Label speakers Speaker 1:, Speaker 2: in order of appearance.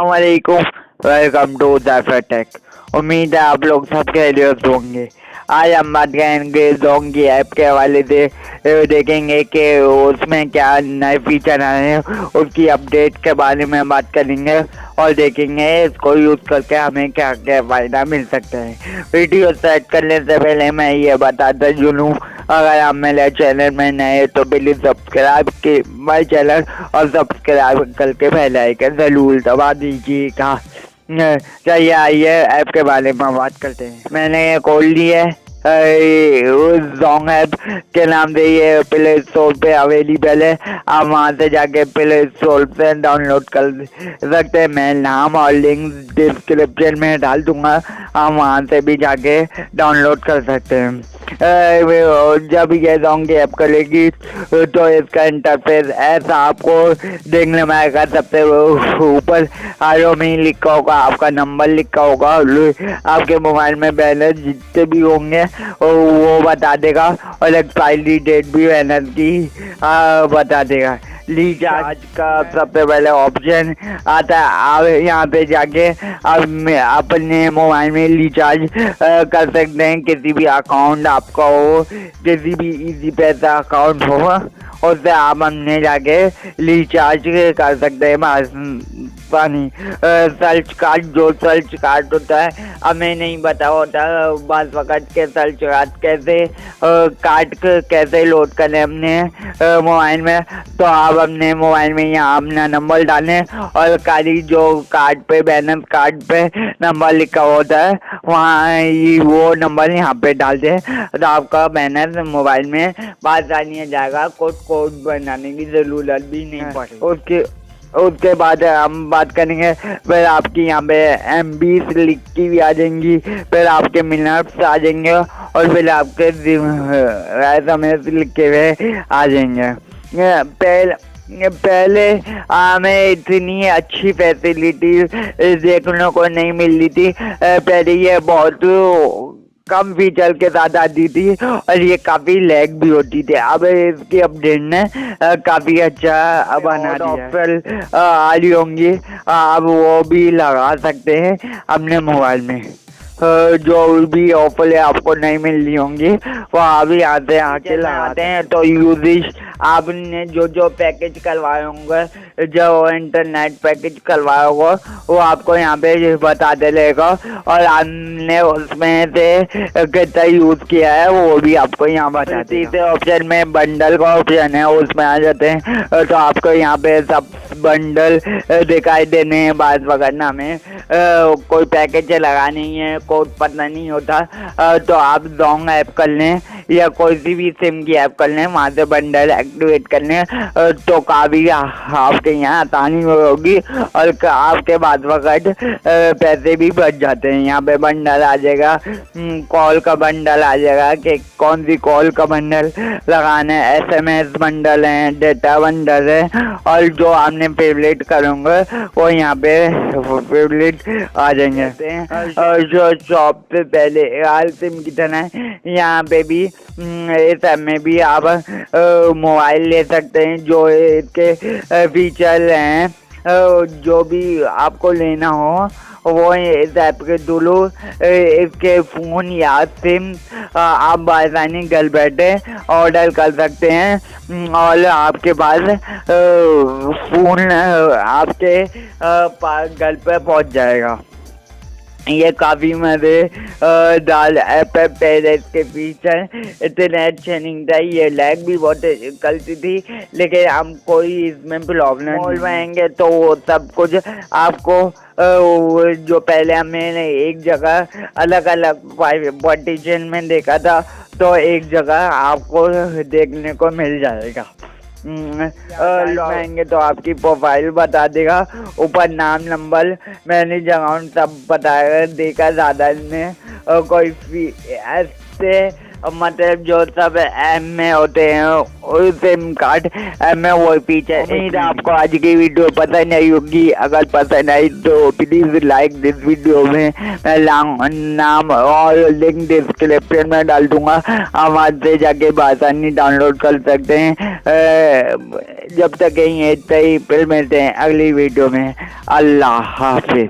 Speaker 1: अस्सलामुअलैकुम, welcome to ज़ैफ़र take. उम्मीद है आप लोग सब खैरियत होंगे। आज हम बात करेंगे जोंग की ऐप के हवाले से। देखेंगे कि उसमें क्या नए फीचर आए हैं, उसकी अपडेट के बारे में बात करेंगे और देखेंगे इसको यूज़ करके हमें क्या क्या फ़ायदा मिल सकता है। वीडियो स्टार्ट करने से पहले मैं ये बताता चलूँ, अगर आप मेरे चैनल में नए तो प्लीज़ सब्सक्राइब के माय चैनल और सब्सक्राइब करके बेल आइकन ज़रूर दबा दीजिएगा। चलिए आइए ऐप के बारे में बात करते हैं। मैंने ये खोल ली है, जोंग ऐप के नाम से ये प्ले स्टोर पे अवेलेबल है। आप वहाँ से जाके प्ले स्टोर से डाउनलोड कर सकते हैं। मैं नाम और लिंक डिस्क्रिप्शन में डाल दूंगा, आप वहाँ से भी जाके डाउनलोड कर सकते हैं। जब ये जोंग की ऐप करेगी तो इसका इंटरफेस ऐसा आपको देखने में आएगा। सबसे ऊपर आरो में लिखा होगा, आपका नंबर लिखा होगा, आपके मोबाइल में बैलेंस जितने भी होंगे वो बता देगा और एक्सपायरी डेट भी बैलेंस की बता देगा। रिचार्ज का सबसे पहले ऑप्शन आता है। आप यहाँ पे जाके आप अपने मोबाइल में रिचार्ज कर सकते हैं। किसी भी अकाउंट आपका हो, किसी भी इजी पैसा अकाउंट हो, उससे आप हमने जाके रिचार्ज कर सकते हैं। पानी सर्च कार्ड, जो सर्च कार्ड होता है हमें नहीं पता होता बात वक़्त के सर्च कार्ड कैसे कार्ड कैसे लोड करें अपने मोबाइल में। तो आप अपने मोबाइल में यहाँ अपना नंबर डालें और खाली जो कार्ड पे बैलेंस कार्ड पे नंबर लिखा होता है वहाँ वो नंबर यहाँ पे डाल दें तो आपका बैलेंस मोबाइल में आसानी आ जाएगा। कोड बनाने की ज़रूरत भी नहीं पड़ेगी। उसके बाद हम बात करेंगे, फिर आपकी यहाँ पे MB लिख की भी आ जाएंगी, फिर आपके मिनट्स आ जाएंगे और फिर आपके SMS लिखे हुए आ जाएंगे। पहले हमें इतनी अच्छी फैसिलिटी देखने को नहीं मिल रही थी। पहले ये बहुत कम फीचर के साथ आती थी और ये काफ़ी लैग भी होती थी। अब इसकी अपडेट ने काफ़ी अच्छा बना दिया। आ रही होंगी, आप वो भी लगा सकते हैं अपने मोबाइल में। जो भी ऑफर आपको नहीं मिल रही होंगी वो आप यहाँ से आके लगाते हैं तो यूजेज आपने जो पैकेज करवाए होंगे, जो इंटरनेट पैकेज करवाया होगा वो आपको यहाँ पे बता देगा और आपने उसमें से कितना यूज़ किया है वो भी आपको यहाँ बता। तीसरे ऑप्शन में बंडल का ऑप्शन है, उसमें आ जाते हैं तो आपको यहाँ पे सब बंडल दिखाई देने हैं। बात वगैरह में कोई पैकेज लगा नहीं है, कोड पता नहीं होता तो आप जोंग ऐप कर लें या कोई सी भी सिम की ऐप कर लें, वहाँ से बंडल एक्टिवेट कर लें तो काफ़ी आपके यहाँ आसानी होगी और आपके बाद वक्त पैसे भी बच जाते हैं। यहाँ पे बंडल आ जाएगा, कॉल का बंडल आ जाएगा कि कौन सी कॉल का बंडल लगाना है, SMS बंडल है, डेटा बंडल है और जो आपने फेवरेट करूँगा वो यहाँ पे फेवरेट आ जाएंगे। और जो शॉप से पहले हाल सिम की तरह यहाँ पे भी इस ऐप में भी आप मोबाइल ले सकते हैं। जो इसके फीचर हैं, जो भी आपको लेना हो वो इस ऐप के थ्रू इसके फ़ोन या सिम आप आसानी घर बैठे ऑर्डर कर सकते हैं और आपके पास फ़ोन आपके घर पे पहुंच जाएगा। ये काफ़ी मज़ेदार ऐप है। पहले इसके फीचर इतने अच्छे नहीं था, ये लैग भी बहुत करती थी, लेकिन हम कोई इसमें प्रॉब्लम नहीं आएंगे तो वो सब कुछ आपको जो पहले हमने एक जगह अलग अलग पार्टीशन में देखा था तो एक जगह आपको देखने को मिल जाएगा। आएंगे तो आपकी प्रोफाइल बता देगा, ऊपर नाम, नंबर, मैनेज अकाउंट सब बताएगा। देखा ज़्यादा ने कोई ऐसे मतलब जो सब एम में होते हैं सिम कार्ड एम में वो पीछे। उम्मीद है आपको आज की वीडियो पसंद आई होगी। अगर पसंद आई तो प्लीज लाइक दिस वीडियो में मैं नाम और लिंक डिस्क्रिप्शन में डाल दूंगा। आप वहाँ से जाके आसानी डाउनलोड कर सकते हैं। जब तक यहीं फिर मिलते हैं अगली वीडियो में। अल्लाह हाफिज।